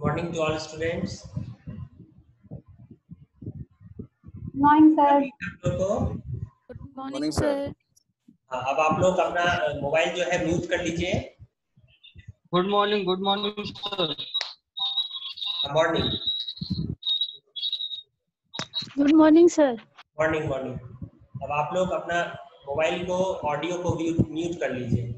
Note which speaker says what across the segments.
Speaker 1: morning to all students.
Speaker 2: Morning sir.
Speaker 1: आप लोगों को
Speaker 3: गुड मॉर्निंग सर।
Speaker 1: अब आप लोग अपना मोबाइल जो है म्यूट कर लीजिए।
Speaker 4: Good morning sir.
Speaker 1: Morning
Speaker 3: good morning sir.
Speaker 1: Morning morning. अब आप लोग अपना मोबाइल को ऑडियो को म्यूट कर लीजिए।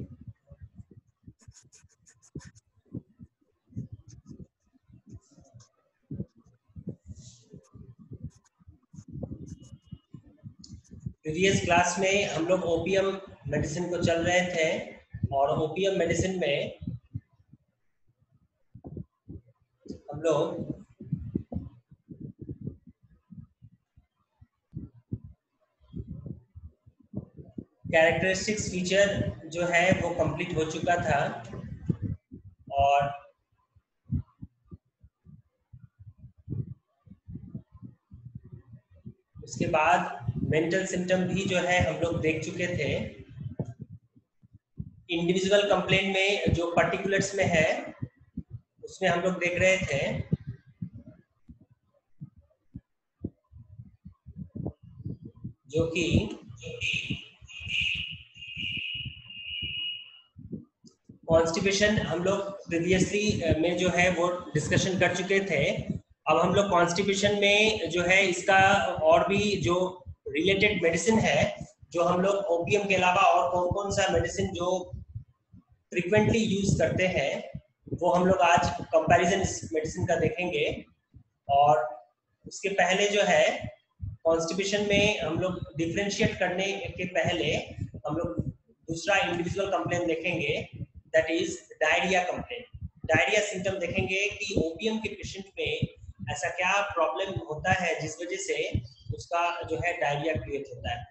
Speaker 1: प्रीवियस क्लास में हम लोग ओपियम मेडिसिन को चल रहे थे और ओपियम मेडिसिन में हम लोग कैरेक्टरिस्टिक्स फीचर जो है वो कंप्लीट हो चुका था और उसके बाद मेंटल सिम्टम भी जो है हम लोग देख चुके थे। इंडिविजुअल कंप्लेंट में जो पर्टिकुलर्स में है उसमें हम लोग देख रहे थे जो कि कॉन्स्टिपेशन हम लोग प्रीवियसली में जो है वो डिस्कशन कर चुके थे। अब हम लोग कॉन्स्टिपेशन में जो है इसका और भी जो रिलेटेड मेडिसिन है जो हम लोग ओपियम के अलावा और कौन कौन सा मेडिसिन जो फ्रीक्वेंटली यूज करते हैं वो हम लोग आज कंपैरिजन इस मेडिसिन का देखेंगे। और उसके पहले जो है कॉन्स्टिपेशन में हम लोग डिफरेंशिएट करने के पहले हम लोग दूसरा इंडिविजुअल कंप्लेंट देखेंगे, that is diarrhoea complaint. Diarrhoea symptom देखेंगे कि ओपियम के पेशेंट में ऐसा क्या प्रॉब्लम होता है जिस वजह से उसका जो है डायरिया क्रिएट होता है।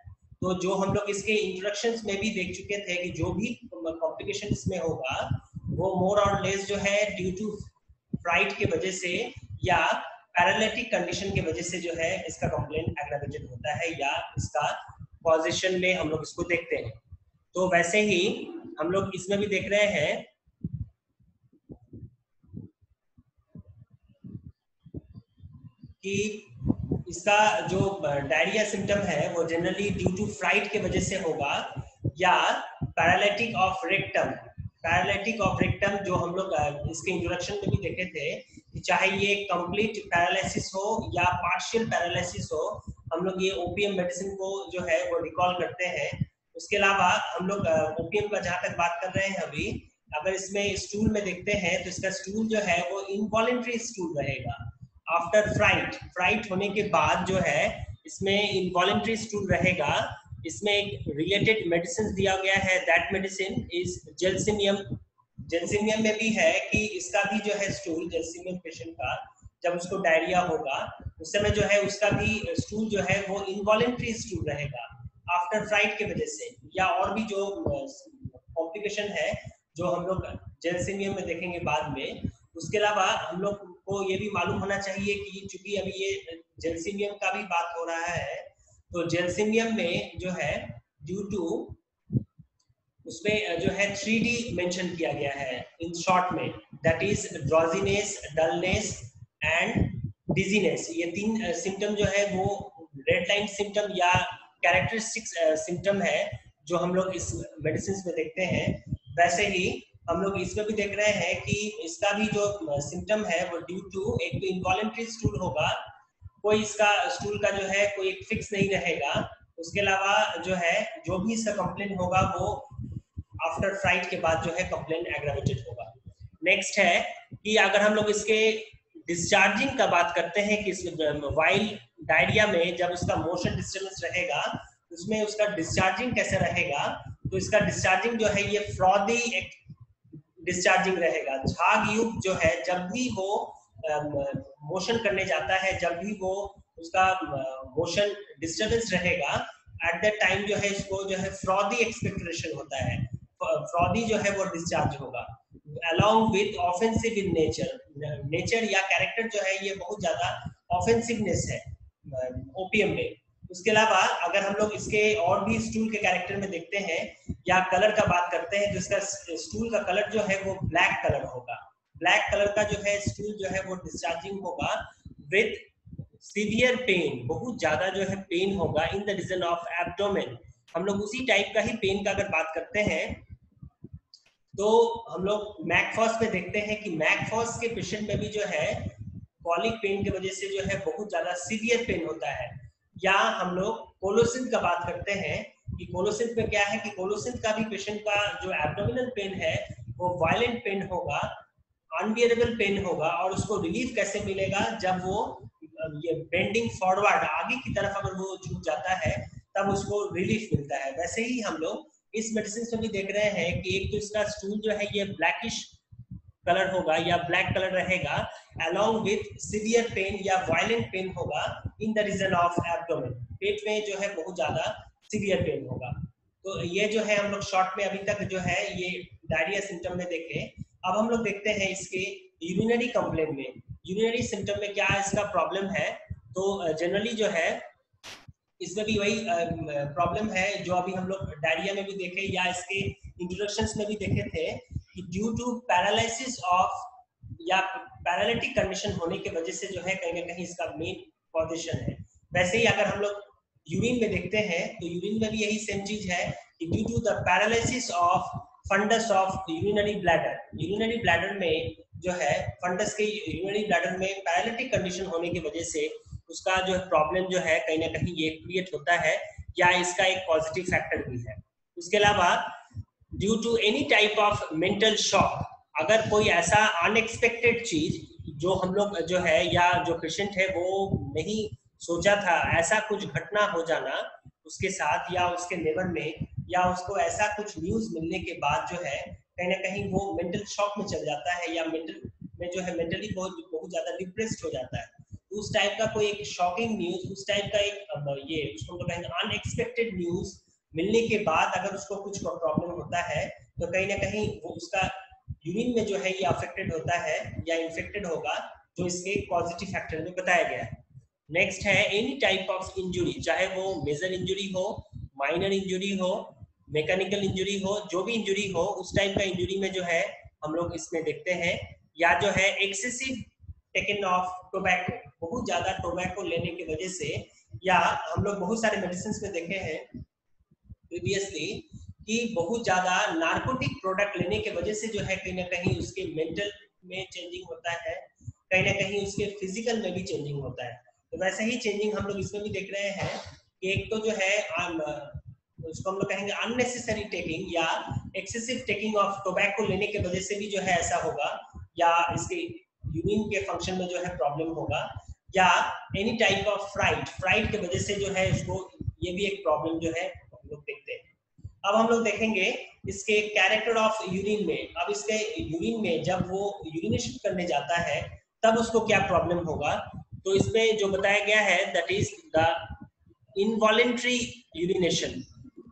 Speaker 1: तो जो हम लोग इसके इंट्रोडक्शंस में भी देख चुके थे कि जो भी कॉम्प्लिकेशन इसमें होगा वो मोर और लेस जो है ड्यू टू फ्राइट के वजह से या पैरालिटिक कंडीशन के वजह से जो है इसका कंप्लेंट एग्रावेटेड होता है या इसका पॉजिशन में हम लोग इसको देखते हैं। तो वैसे ही हम लोग इसमें भी देख रहे हैं कि इसका जो डायरिया सिम्टम है वो जनरली ड्यू टू फ्राइट के वजह से होगा या paralytic of rectum. Paralytic of rectum जो हम लोग इसके इंट्रोडक्शन में भी देखे थे कि चाहे ये कंप्लीट पैरालिसिस हो या पार्शियल पैरालिसिस हो, हम लोग ये ओपियम मेडिसिन को जो है वो रिकॉल करते हैं। उसके अलावा हम लोग ओपियम का जहाँ तक बात कर रहे हैं अभी, अगर इसमें स्टूल में देखते हैं तो इसका स्टूल जो है वो इनवॉलेंट्री स्टूल रहेगा। आफ्टर फ्राइट होने के बाद जो है इसमें इनवॉलेंट्री स्टूल रहेगा। इसमें एक रिलेटेड मेडिसिन दिया गया है, दैट मेडिसिन इज जेल्सिमियम। जेल्सिमियम में भी है कि इसका भी जो है स्टूल जेल्सिमियम पेशेंट का जब उसको डायरिया होगा उस समय जो है उसका भी स्टूल जो है वो इनवॉलेंट्री स्टूल रहेगा आफ्टर फ्राइट के वजह से। या और भी जो कॉम्प्लिकेशन है जो हम लोग जेल्सिमियम में देखेंगे बाद में। उसके अलावा हम लोग को ये भी मालूम होना चाहिए कि चूंकि अभी ये जेल्सिमियम का भी बात हो रहा है तो जेल्सिमियम में जो है ड्यू टू उसमें जो है 3D मेंशन किया गया है इन शॉर्ट में, that is drowsiness, dullness and dizziness. ये तीन सिम्टम जो है वो रेड लाइन सिम्टम या कैरेक्टरिस्टिक्स सिम्टम है जो हम लोग इस मेडिसिन में देखते हैं। वैसे ही हम लोग इसमें भी देख रहे हैं कि इसका भी जो सिम्टम है वो ड्यू टू एक तो इनवॉलेंट्री स्टूल होगा, कोई इसका स्टूल का जो है कोई एक फिक्स नहीं रहेगा। उसके अलावा जो है जो भी इसका कंप्लेंट होगा वो आफ्टर फ्राइट के बाद जो है कंप्लेंट एग्रावेटेड होगा। नेक्स्ट है कि अगर हम लोग इसके डिस्चार्जिंग का बात करते हैं कि वाइल डायरिया में जब उसका मोशन डिस्टर्बेंस रहेगा उसमें उसका डिस्चार्जिंग कैसे रहेगा, तो इसका डिस्चार्जिंग जो है ये फ्रॉदी डिस्चार्जिंग रहेगा। झाग युक्त जो है जब भी वो मोशन करने जाता है, जब भी वो उसका मोशन डिस्टर्बेंस रहेगा एट दैट टाइम जो है इसको जो है फ्रॉदी एक्सपेक्टरेशन होता है, फ्रॉदी जो है वो डिस्चार्ज होगा along with offensive in nature या कैरेक्टर जो है ये बहुत ज्यादा ऑफेंसिवनेस है ओपियम में। उसके अलावा अगर हम लोग इसके और भी स्टूल के कैरेक्टर में देखते हैं या कलर का बात करते हैं तो इसका स्टूल का कलर जो है वो ब्लैक कलर होगा। ब्लैक कलर का जो है स्टूल जो है वो डिस्चार्जिंग होगा विथ सीवियर पेन, बहुत ज्यादा जो है पेन होगा in the region of abdomen. हम लोग उसी टाइप का ही पेन का अगर बात करते हैं तो हम लोग मैकफॉस में देखते हैं कि मैकफॉस के पेशेंट में भी जो है कॉलिक पेन की वजह से जो है बहुत ज्यादा सीवियर पेन होता है। या हम लोग कोलोसिन का बात करते हैं कि कोलोसिन में क्या है कि कोलोसिन का भी पेशेंट का जो एब्डोमिनल पेन है वो वायलेंट पेन होगा, अनबियरेबल पेन होगा। और उसको रिलीफ कैसे मिलेगा, जब वो ये बेंडिंग फॉरवर्ड आगे की तरफ अगर वो झुक जाता है तब उसको रिलीफ मिलता है। वैसे ही हम लोग इस मेडिसिन में भी देख रहे हैं कि एक तो इसका स्टूल जो है ये ब्लैकिश कलर होगा या ब्लैक कलर रहेगा along with severe पेन या वायलेंट पेन होगा in the region of abdomen, पेट में जो है बहुत ज्यादा सीवियर पेन होगा। तो ये जो है हम लोग शॉर्ट में अभी तक जो है ये डायरिया सिम्टम में देखे। अब हम लोग देखते हैं इसके यूरिनरी कंप्लेन में, यूरिनरी सिम्टम में क्या इसका प्रॉब्लम है। तो जनरली जो है इसमें भी वही प्रॉब्लम है जो अभी हम लोग डायरिया में भी देखे या इसके इंट्रोडक्शंस में भी देखे थे कि ड्यू टू पैरालिसिस ऑफ या पैरालिटिक कंडीशन होने की वजह से जो है कहीं ना कहीं इसका मेन पोजीशन है। वैसे ही अगर हम लोग यूरिन में देखते हैं तो यूरिन में भी यही सेम चीज है कि due to the paralysis of fundus of urinary bladder, urinary bladder में जो है फंडस के यूरिनरी ब्लैडर में पैरालिटिक कंडीशन होने की वजह से उसका जो प्रॉब्लम जो है कहीं ना कहीं ये क्रिएट होता है या इसका एक पॉजिटिव फैक्टर भी है। उसके अलावा due to any type of mental shock, अगर कोई ऐसा अनएक्सपेक्टेड चीज जो हम लोग जो है या जो पेशेंट है वो नहीं सोचा था, ऐसा कुछ घटना हो जाना उसके साथ या उसके लेवल में, या उसको ऐसा कुछ न्यूज मिलने के बाद जो है कहीं ना कहीं वो मेंटल शॉक में चल जाता है या मेंटल में जो है मेंटली बहुत ज्यादा डिप्रेस्ड हो जाता है। उस टाइप का कोई एक शॉकिंग न्यूज, उस टाइप का एक ये उसको हम कहेंगे अनएक्सपेक्टेड न्यूज मिलने के बाद अगर उसको कुछ प्रॉब्लम होता है तो कहीं ना कहीं वो उसका यूरिन में जो है ये अफेक्टेड होता है या इन्फेक्टेड होगा, जो इसके पॉजिटिव फैक्टर में बताया गया है। नेक्स्ट है एनी टाइप ऑफ इंजुरी, चाहे वो मेजर इंजुरी हो, माइनर इंजुरी हो, मैकेनिकल इंजुरी हो, जो भी इंजुरी हो उस टाइप का इंजुरी में जो है हम लोग इसमें देखते हैं। या जो है एक्सेसिव टेकन ऑफ टोबैको, बहुत ज्यादा टोबैको लेने की वजह से, या हम लोग बहुत सारे मेडिसिन में देखे हैं प्रीवियसली कि बहुत ज्यादा नार्कोटिक प्रोडक्ट लेने की वजह से जो है कहीं ना कहीं उसके मेंटल में चेंजिंग होता है, कहीं ना कहीं उसके फिजिकल में भी चेंजिंग होता है। तो वैसे ही चेंजिंग हम लोग इसमें भी देख रहे हैं कि एक तो जो है उसको हम लोग कहेंगे अननेसेसरी टेकिंग या एक्सेसिव टेकिंग ऑफ टोबैको लेने की वजह से भी जो है ऐसा होगा, या इसके यूरिन के फंक्शन में जो है प्रॉब्लम होगा, या एनी टाइप ऑफ फ्राइट की वजह से जो है इसको ये भी एक प्रॉब्लम जो है हम लोग देखते हैं। अब हम लोग देखेंगे इसके कैरेक्टर ऑफ यूरिन में। अब इसके यूरिन में जब वो यूरिनेशन करने जाता है तब उसको क्या प्रॉब्लम होगा, तो इसमें जो बताया गया है that is the involuntary urination.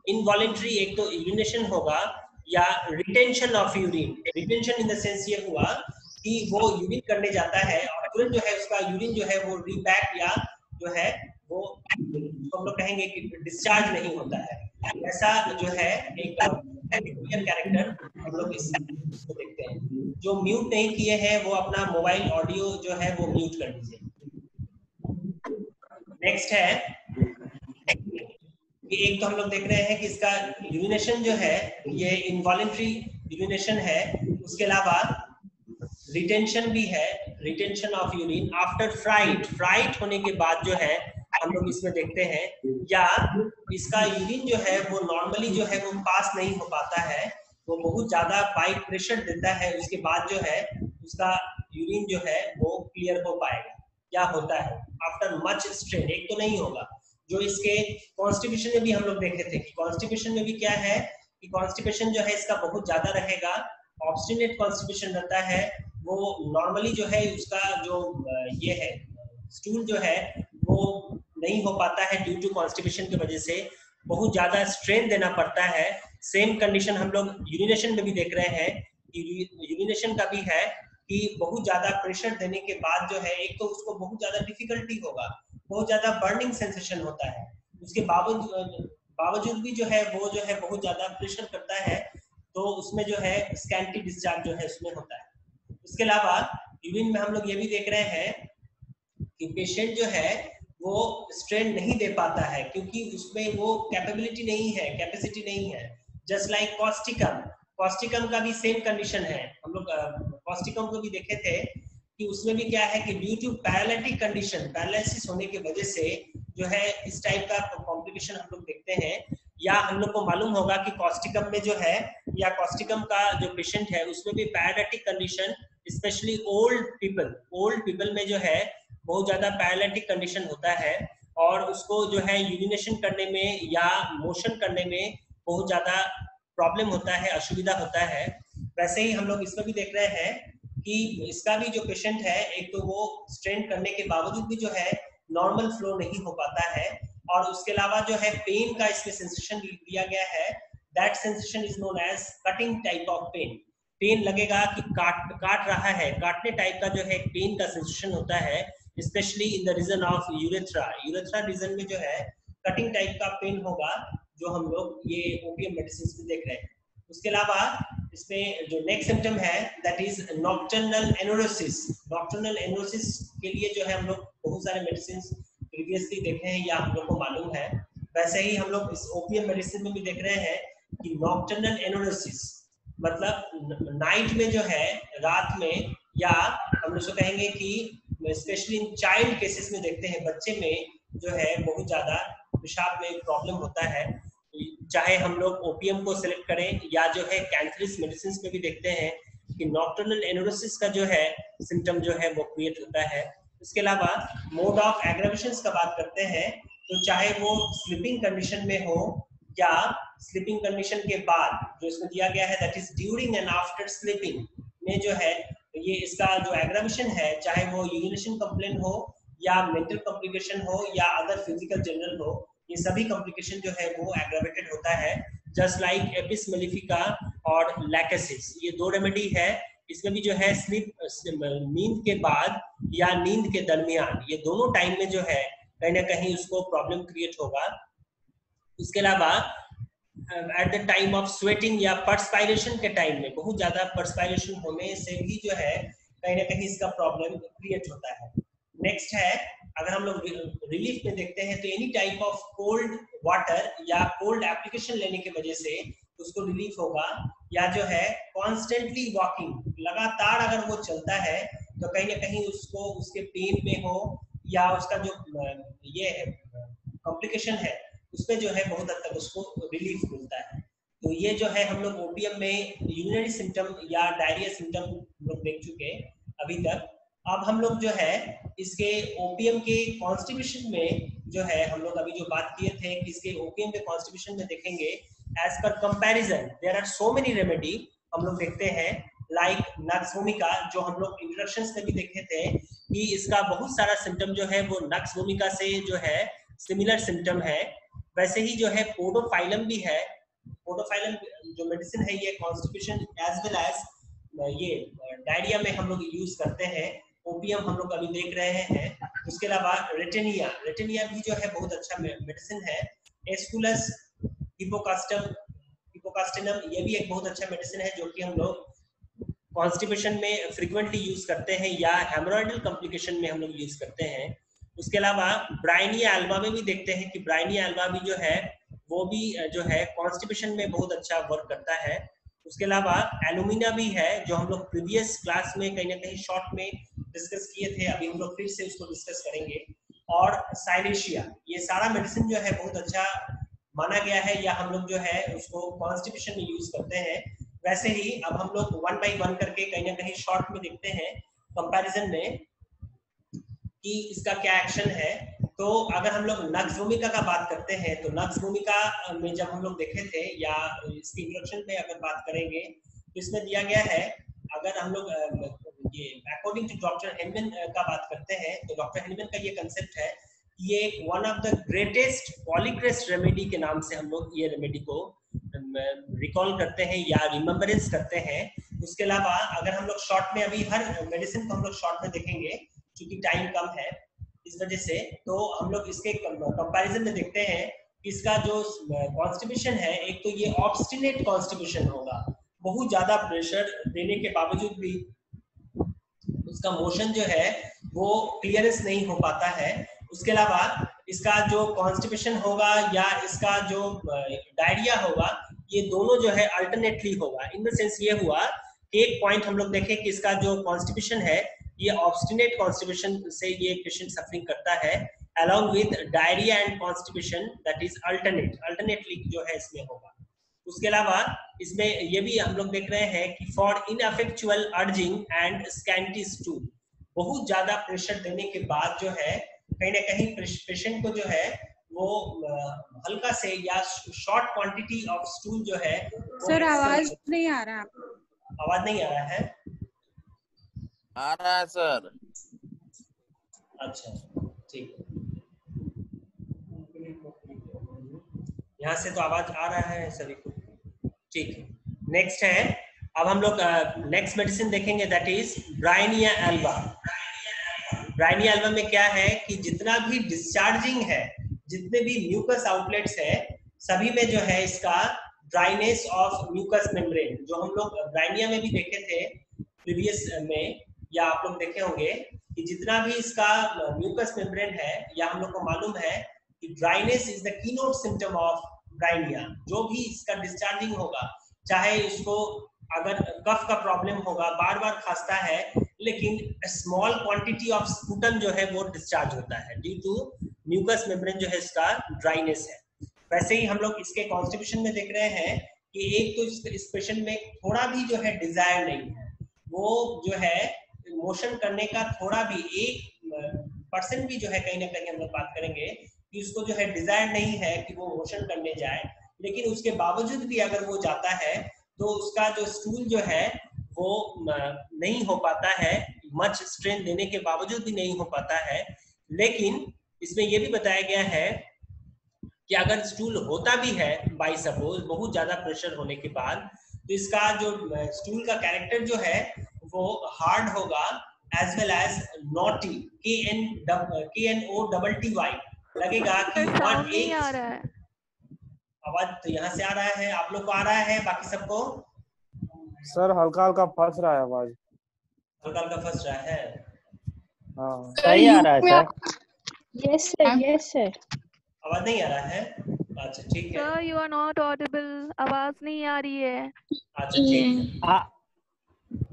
Speaker 1: Involuntary एक तो यूरिनेशन होगा या retention of urine. Retention in the sense ये हुआ कि वो यूरिन करने जाता है और तुरंत जो है उसका यूरिन जो है वो रीबैक या जो है वो हम लोग कहेंगे कि डिस्चार्ज नहीं होता है। ऐसा जो है एक कैरेक्टर हम लोग इसको देखते हैं। जो म्यूट नहीं किए हैं वो अपना मोबाइल ऑडियो जो है वो म्यूट कर दीजिए। नेक्स्ट है कि एक तो हम लोग देख रहे हैं कि इसका यूरिनेशन जो है ये इनवॉलेंट्री यूरिनेशन है, उसके अलावा रिटेंशन भी है, retention of urine after fright होने के बाद जो है हम लोग इसमें देखते हैं, या इसका यूरिन जो है वो नॉर्मली जो है वो पास नहीं हो पाता है, वो बहुत ज्यादा बाई प्रेशर देता है, उसके बाद जो है उसका यूरिन जो है वो क्लियर हो पाएगा। क्या होता है आफ्टर मच स्ट्रेन, एक तो नहीं होगा। जो इसके कॉन्स्टिपेशन में भी हम लोग देखे थे कि कॉन्स्टिपेशन में भी क्या है कि कॉन्स्टिपेशन जो है इसका बहुत ज्यादा रहेगा, ऑब्स्टिनेट कॉन्स्टिपेशन रहता है। वो नॉर्मली जो है उसका जो ये है स्टूल जो है वो नहीं हो पाता है ड्यू टू कॉन्स्टिपेशन की वजह से, बहुत ज्यादा स्ट्रेन देना पड़ता है। सेम कंडीशन हम लोग यूरिनेशन में भी देख रहे हैं कि यूरिनेशन का भी है कि बहुत ज्यादा प्रेशर देने के बाद जो है एक तो उसको बहुत ज्यादा डिफिकल्टी होगा, बहुत ज्यादा बर्निंग सेंसेशन होता है, उसके बावजूद भी जो है वो जो है बहुत ज्यादा प्रेशर करता है, तो उसमें जो है स्कैंटी डिस्चार्ज जो है उसमें होता है। उसके अलावा यूरिन में हम लोग ये भी देख रहे हैं कि पेशेंट जो है वो स्ट्रेन नहीं दे पाता है क्योंकि उसमें वो कैपेबिलिटी नहीं है, कैपेसिटी नहीं है। जस्ट लाइक कॉस्टिकम का भी सेम कंडीशन है। हम लोग कॉस्टिकम को भी देखे थे कि उसमें भी क्या है कि due to paralytic condition, paralysis होने की वजह से जो है इस टाइप का कॉम्प्लिकेशन हम लोग देखते हैं। या हम लोग को मालूम होगा कि कॉस्टिकम में जो है या कॉस्टिकम का जो पेशेंट है उसमें भी paralytic condition, specially old people में जो है बहुत ज्यादा पैरालिटिक कंडीशन होता है और उसको जो है यूरिनेशन करने में या मोशन करने में बहुत ज्यादा प्रॉब्लम होता है, असुविधा होता है। वैसे ही हम लोग इसमें भी देख रहे हैं कि इसका भी जो पेशेंट है एक तो वो स्ट्रेन करने के बावजूद भी जो है नॉर्मल फ्लो नहीं हो पाता है और उसके अलावा जो है पेन का इसमें सेंसेशन दिया गया है। That sensation is known as cutting type of pain. Pain लगेगा कि काट रहा है, काटने टाइप का जो है पेन का सेंसेशन होता है, specially in the region of urethra region में जो है कटिंग टाइप का पेन होगा जो हम लोग ये ओपियम मेडिसिन में देख रहे हैं। उसके अलावा इसमें जो नेक्स्ट सिम्टम है दैट इज नॉक्टर्नल एनोरेसिस। नॉक्टर्नल एनोरेसिस के लिए जो है हम लोग बहुत सारे मेडिसिन प्रीवियसली देखे हैं या हम लोग को मालूम है। वैसे ही हम लोग इस ओपियम मेडिसिन में भी देख रहे हैं कि नॉक्टर्नल एनोरेसिस मतलब नाइट में जो है, रात में, या हम लोग कहेंगे कि स्पेशली इन चाइल्ड केसेस में देखते हैं, बच्चे में जो है बहुत ज्यादा पेशाब में प्रॉब्लम होता है। चाहे हम लोग ओपियम को सिलेक्ट करें या जो है कैंथरिस मेडिसिन में भी देखते हैं कि नॉक्टर्नल एनोरेसिस का जो है सिम्टम जो है वो क्रिएट होता है। इसके अलावा मोड ऑफ एग्रावेशन का बात करते हैं तो चाहे वो स्लीपिंग कंडीशन में हो या स्लीपिंग कंडीशन के बाद, जो इसमें दिया गया है that is during and after sleeping में जो है ये इसका जो एग्रावेशन है, चाहे वो यूरिनेशन कंप्लेन हो या मेंटल कॉम्प्लिकेशन हो या अदर फिजिकल जनरल हो, ये सभी कॉम्प्लिकेशन जो है वो एग्रावेटेड होता है। जस्ट लाइक एपिस मेलिफिका और लैकेसिस, ये दो रेमेडी है। इसमें भी जो है स्लीप, नींद के बाद या नींद के दरमियान, ये दोनों टाइम में जो है कहीं ना कहीं उसको प्रॉब्लम क्रिएट होगा। इसके अलावा at the time of sweating या पर्सपायरेशन के टाइम में बहुत ज्यादा पर्सपायरेशन होने से भी जो है कहीं ना कहीं इसका प्रॉब्लम क्रिएट होता है। नेक्स्ट है, अगर हम लोग रिलीफ में देखते हैं तो any type of cold water या कोल्ड एप्लीकेशन लेने की वजह से उसको रिलीफ होगा, या जो है कॉन्स्टेंटली वॉकिंग, लगातार अगर वो चलता है तो कहीं ना कहीं उसको उसके पेन में हो या उसका जो ये है कॉम्प्लिकेशन है उसमें जो है बहुत हद तक उसको रिलीफ मिलता है। तो ये जो है हम लोग ओपियम में यूरिनरी सिम्टम या डायरिया सिम्टम लोग देख चुके अभी तक। अब हम लोग जो है इसके ओपियम के कॉन्स्टिट्यूशन में जो है हम लोग अभी जो बात किए थे कि इसके ओपियम के कॉन्स्टिट्यूशन में देखेंगे as per comparison there are so many remedy. हम लोग देखते हैं लाइक नक्स वोमिका, जो हम लोग इंट्रोडक्शंस में भी देखे थे कि इसका बहुत सारा सिम्टम जो है वो नक्स वोमिका से जो है सिमिलर सिम्टम है। वैसे ही जो है पोडोफाइलम भी है। पोडोफाइलम जो मेडिसिन है ये कॉन्स्टिट्यूशन एज वेल एज ये डायरिया में हम लोग यूज करते हैं। ओपियम हम लोग अभी देख रहे हैं। उसके अलावा रेटेनिया भी जो है बहुत अच्छा मेडिसिन है। एस्कुलस हिपोकास्टिनम ये भी एक बहुत अच्छा मेडिसिन है जो कि हम लोग कॉन्स्टिपेशन में फ्रीक्वेंटली यूज करते हैं या हेमोरॉइडल कॉम्प्लिकेशन में हम लोग यूज करते हैं। उसके अलावा ब्राइनिया एल्बा में भी देखते हैं कि ब्राइनिया एल्बा भी जो है वो भी जो है कॉन्स्टिपेशन में बहुत अच्छा वर्क करता है। उसके अलावा एलुमिना भी है जो हम लोग प्रीवियस क्लास में कहीं ना कहीं शॉर्ट में डिस्कस किए थे, अभी हम लोग फिर से उसको डिस्कस करेंगे। और साइलेशिया, ये सारा मेडिसिन जो है बहुत अच्छा माना गया है या हम लोग जो है उसको कॉन्स्टिपेशन में यूज करते हैं। वैसे ही अब हम लोग वन बाई वन करके कहीं ना कहीं शॉर्ट में देखते हैं कंपैरिजन में कि इसका क्या एक्शन है। तो अगर हम लोग नक्स वोमिका का बात करते हैं तो नक्स वोमिका में जब हम लोग देखे थे या इसकी इंट्रोडक्शन में अगर बात करेंगे तो इसमें दिया गया है, अगर हम लोग ये अकॉर्डिंग टू डॉक्टर हेनमैन का बात करते हैं तो डॉक्टर हेनमैन का ये कंसेप्ट है कि ये one of the greatest polycrest remedy के नाम से हम लोग ये रेमेडी को रिकॉल करते हैं या रिमेम्बरेंस करते हैं। उसके अलावा अगर हम लोग शॉर्ट में अभी हर मेडिसिन को हम लोग शॉर्ट में देखेंगे क्योंकि टाइम कम है इस वजह से, तो हम लोग इसके कंपैरिजन में देखते हैं इसका जो कॉन्स्टिपेशन है, एक तो ये ऑब्स्टिनेट कॉन्स्टिपेशन होगा, बहुत ज्यादा प्रेशर देने के बावजूद भी उसका मोशन जो है वो क्लियरेंस नहीं हो पाता है। उसके अलावा इसका जो कॉन्स्टिपेशन होगा या इसका जो डायरिया होगा, ये दोनों जो है अल्टरनेटली होगा। इन द सेंस ये हुआ कि एक पॉइंट हम लोग देखें कि इसका जो कॉन्स्टिपेशन है ये ऑब्स्टिनेट कॉन्स्टिपेशन से ये पेशेंट सफरिंग करता है, along with diarrhea and constipation that is alternately जो है इसमें होगा। उसके अलावा इसमें ये भी हम लोग देख रहे हैं कि for ineffectual urging and scanty stool, बहुत ज्यादा प्रेशर देने के बाद जो है कहीं ना कहीं पेशेंट को जो है वो हल्का से या शॉर्ट क्वांटिटी ऑफ स्टूल जो है।
Speaker 5: सर आवाज नहीं आ रहा।
Speaker 1: आवाज नहीं आ रहा है?
Speaker 6: आ रहा है सर।
Speaker 1: अच्छा ठीक है, यहाँ से तो आवाज आ रहा है सभी को, ठीक है। नेक्स्ट है, अब हम लोग नेक्स्ट मेडिसिन देखेंगे, that is Bryonia Elba. Bryonia Elba में क्या है कि जितना भी डिस्चार्जिंग है, जितने भी म्यूकस आउटलेट्स है, सभी में जो है इसका ड्राइनेस ऑफ म्यूकस मेम्ब्रेन, जो हम लोग ब्रायनिया में भी देखे थे प्रीवियस में, या आप लोग देखे होंगे कि जितना भी इसका म्यूकस मेम्ब्रेन है, या हम लोग को मालूम है कि dryness is the keynote symptom of Bryonia. जो भी इसका डिस्चार्जिंग होगा, चाहे इसको अगर कफ का प्रॉब्लम होगा, बार बार खांसता है, लेकिन स्मॉल क्वांटिटी ऑफ स्पूटम जो है वो डिस्चार्ज होता है ड्यू टू म्यूकस मेम्ब्रेन जो है इसका ड्राइनेस है। वैसे ही हम लोग इसके कॉन्स्टिपेशन में देख रहे हैं कि एक तो इस पेशेंट में थोड़ा भी जो है डिजायर नहीं है, वो जो है मोशन करने का थोड़ा भी 1% भी जो है कहीं ना कहीं हम लोग बात करेंगे कि उसको जो है डिजायर नहीं है कि वो मोशन करने जाए, लेकिन उसके बावजूद भी अगर वो जाता है तो उसका जो स्टूल जो है वो नहीं हो पाता है, मच स्ट्रेन देने के बावजूद भी नहीं हो पाता है। लेकिन इसमें ये भी बताया गया है कि अगर स्टूल होता भी है बाय सपोज बहुत ज्यादा प्रेशर होने के बाद, तो इसका जो स्टूल का कैरेक्टर जो है वो हार्ड होगा, as well as knotty, KNOTTY लगेगा कि
Speaker 3: साउंड नहीं आ रहा है।
Speaker 1: आवाज तो यहाँ से आ रहा है, आप लोग को आ रहा है, बाकी सबको?
Speaker 7: सर हल्का हल्का फंस रहा है आवाज।
Speaker 1: हल्का हल्का फंस रहा है?
Speaker 7: हाँ
Speaker 4: सही आ रहा है सर।
Speaker 3: Yes sir.
Speaker 1: आवाज नहीं आ रहा है? अच्छा ठीक है।
Speaker 3: Sir you are not audible, आवाज नहीं आ रही है।
Speaker 1: अच्छा ठीक है।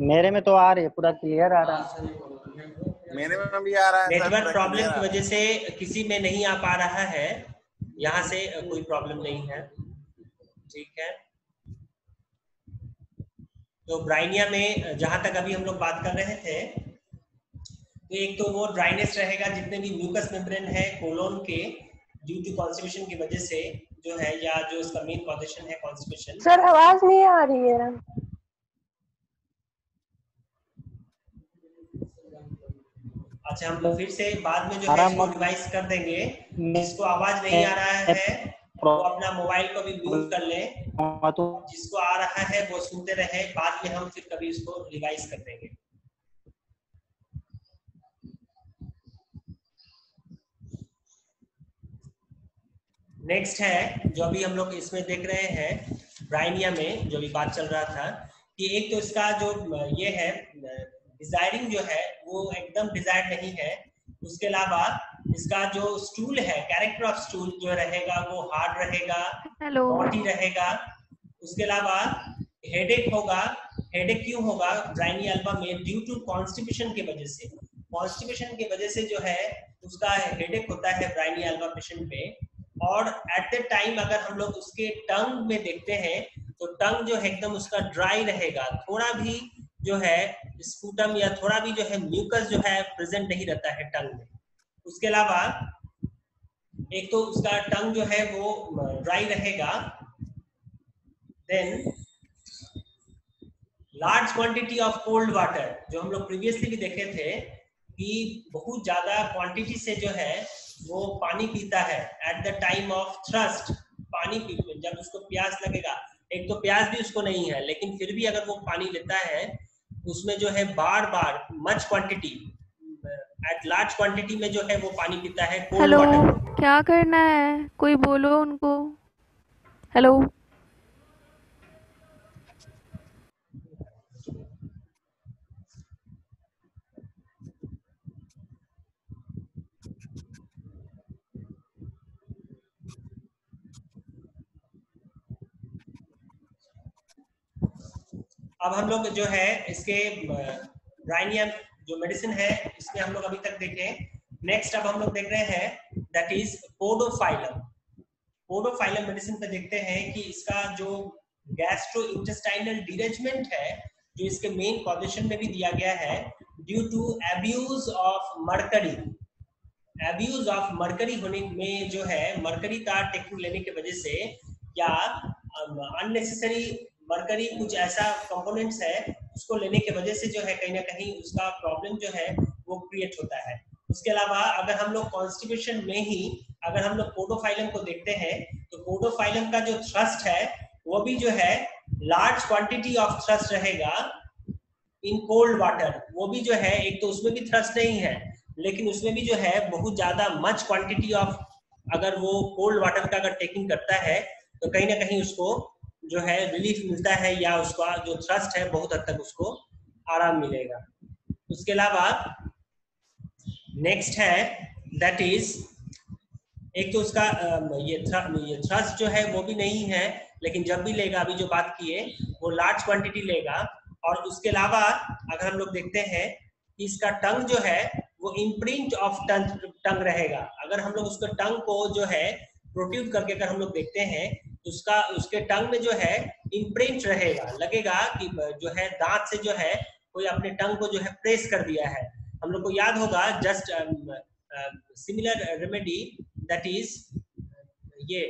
Speaker 4: मेरे में तो आ रही है, पूरा क्लियर आ रहा है।
Speaker 6: मेरे में भी आ रहा है।
Speaker 1: नेटवर्क प्रॉब्लम की वजह से किसी में नहीं आ पा रहा है, यहाँ से कोई प्रॉब्लम नहीं है, ठीक है। तो ब्रायनिया में जहां तक अभी हम लोग बात कर रहे थे, तो एक तो वो ड्राइनेस रहेगा, जितने भी म्यूकस मेम्ब्रेन है कोलोन के ड्यू टू कॉन्स्टिपेशन की वजह से जो है, या जो इसका मेन कॉजेशन है कॉन्स्टिपेशन।
Speaker 2: सर आवाज नहीं आ रही है।
Speaker 1: अच्छा, हम लोग फिर से बाद में जो है इसको रिवाइज कर देंगे। जिसको आवाज नहीं आ रहा है वो अपना मोबाइल को भी म्यूट कर ले, जिसको आ रहा है वो सुनते रहे, बाद में हम फिर कभी इसको रिवाइज कर देंगे। नेक्स्ट है जो अभी हम लोग इसमें देख रहे हैं ब्रायनिया में, जो भी बात चल रहा था कि एक तो इसका जो ये है डिजायरिंग जो है वो एकदम डिजायर नहीं है। उसके अलावा इसका जो स्टूल है, कैरेक्टर ऑफ स्टूल जो रहेगा वो हार्ड रहेगा, नॉटी रहेगा। उसके अलावा हेडेक होगा। हेडेक क्यों होगा ब्रायनिया एल्बा में? ड्यू टू कॉन्स्टिपेशन की वजह से। कॉन्स्टिपेशन की वजह से जो है उसका हेडेक होता है ब्रायनिया एल्बा पेशेंट पे। और एट द टाइम अगर हम लोग उसके टंग में देखते हैं तो टंग जो है एकदम उसका ड्राई रहेगा, थोड़ा भी जो है स्पूटम या थोड़ा भी जो है म्यूकस जो है प्रेजेंट नहीं रहता है टंग में। उसके अलावा एक तो उसका टंग जो है वो ड्राई रहेगा। Then large quantity of cold water, जो हम लोग प्रीवियसली भी देखे थे कि बहुत ज्यादा क्वांटिटी से जो है वो पानी पीता है at the time of thrust. पानी जब उसको प्यास लगेगा, एक तो प्यास भी उसको नहीं है, लेकिन फिर भी अगर वो पानी लेता है उसमें जो है बार बार much quantity at large quantity में जो है वो पानी पीता है कोल्ड वाटर।
Speaker 3: क्या करना है, कोई बोलो उनको। हेलो
Speaker 1: अब हम लोग जो है इसके ब्राइनियम जो मेडिसिन है इसमें हम लोग अभी तक देखे। नेक्स्ट अब हम लोग देख रहे हैं that is podophyllum. Podophyllum medicine पे देखते हैं कि इसका जो गैस्ट्रो इंटेस्टाइनल डिरेजमेंट है जो इसके मेन कॉजेशन में भी दिया गया है due to abuse of mercury. Abuse of mercury होने में जो है मर्करी का टेक्निक लेने की वजह से या अननेसेसरी मर्करी कुछ ऐसा कंपोनेंट्स है उसको लेने की वजह से जो है कहीं ना कहीं उसका प्रॉब्लम जो है वो क्रिएट होता है। उसके अलावा अगर हम लोग कॉन्स्टिपेशन में ही अगर हम लोग पोडोफाइलम को देखते हैं तो पोडोफाइलम का जो थ्रस्ट है वो भी जो है लार्ज क्वांटिटी ऑफ थ्रस्ट रहेगा इन कोल्ड वाटर। वो भी जो है एक तो उसमें भी थ्रस्ट नहीं है लेकिन उसमें भी जो है बहुत ज्यादा मच क्वांटिटी ऑफ अगर वो कोल्ड वाटर का अगर टेकिंग करता है तो कहीं ना कहीं उसको जो है रिलीफ मिलता है या उसका जो थ्रस्ट है बहुत हद तक उसको आराम मिलेगा। उसके अलावा नेक्स्ट है दैट इज एक तो उसका ये थ्रस्ट जो है वो भी नहीं है लेकिन जब भी लेगा अभी जो बात किए वो लार्ज क्वांटिटी लेगा। और उसके अलावा अगर हम लोग देखते हैं कि इसका टंग जो है वो इम्प्रिंट ऑफ टंग रहेगा। अगर हम लोग उसके टंग को जो है प्रोट्यूड करके अगर हम लोग देखते हैं तो उसके टंग में जो है इम्प्रिंट रहेगा, लगेगा कि जो है दांत से जो है कोई अपने टंग को जो है प्रेस कर दिया है। हम लोग को याद होगा just similar remedy that is ये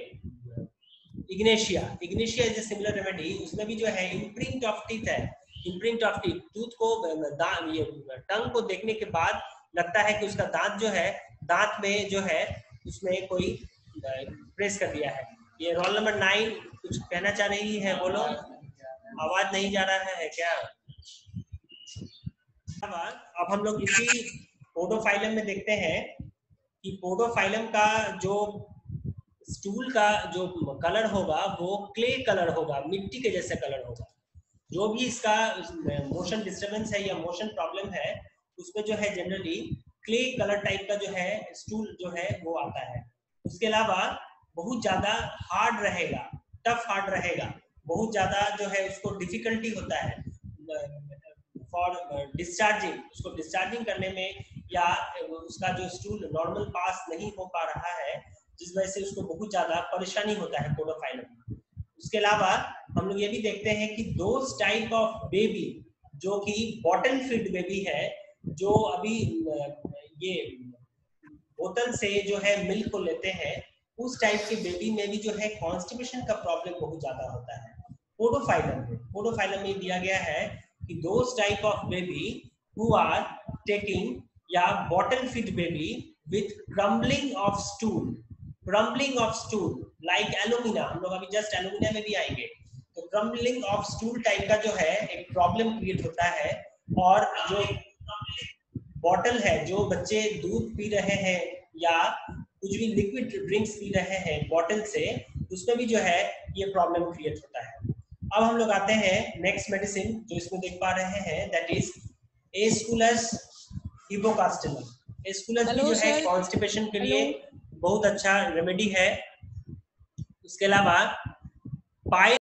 Speaker 1: ignatia is a similar remedy. उसमें भी जो है इम्प्रिंट ऑफ टीथ है, इम्प्रिंट ऑफ टीथ टूथ को ये टंग को देखने के बाद लगता है कि उसका दांत जो है दांत में जो है उसमें कोई प्रेस कर दिया है। ये रोल नंबर 9 कुछ कहना चाह रही है, बोलो। आवाज नहीं जा रहा है क्या? अब हम लोग इसी पोडोफाइलम में देखते हैं कि पोडोफाइलम का जो स्टूल का जो कलर होगा वो क्ले कलर होगा, मिट्टी के जैसे कलर होगा। जो भी इसका मोशन डिस्टर्बेंस है या मोशन प्रॉब्लम है उसमें जो है जनरली क्ले कलर टाइप का जो है स्टूल जो है वो आता है। उसके अलावा बहुत ज्यादा हार्ड रहेगा, टफ हार्ड रहेगा, बहुत ज्यादा जो है उसको डिफिकल्टी होता है फॉर डिस्चार्जिंग, उसको डिस्चार्जिंग करने में या उसका जो स्टूल नॉर्मल पास नहीं हो पा रहा है जिस वजह से उसको बहुत ज्यादा परेशानी होता है पोडोफाइलम। उसके अलावा हम लोग ये भी देखते हैं कि दोस टाइप ऑफ बेबी जो कि बॉटल फीड बेबी है, जो अभी ये बोतल से जो है मिल्क को लेते हैं, उस टाइप के बेबी में भी जो है कॉन्स्टिपेशन का प्रॉब्लम बहुत ज्यादा होता है। पोडोफाइलम में दिया गया है कि those type of baby who are taking या bottle feed baby with crumbling of stool like alumina, हम लोग अभी जस्ट एलुमिना में भी आएंगे, तो क्रम्बलिंग ऑफ स्टूल टाइप का जो है एक प्रॉब्लम क्रिएट होता है। और जो बॉटल है, जो बच्चे दूध पी रहे हैं या कुछ भी लिक्विड ड्रिंक्स पी रहे हैं बॉटल से, उसमें भी जो है ये प्रॉब्लम क्रिएट होता है। अब हम लोग आते हैं नेक्स्ट मेडिसिन जो इसमें देख पा रहे हैं दैट इज एस्कुलस हिपोकास्टिलम। एस्कुलस भी जो है कॉन्स्टिपेशन के लिए बहुत अच्छा रेमेडी है। उसके अलावा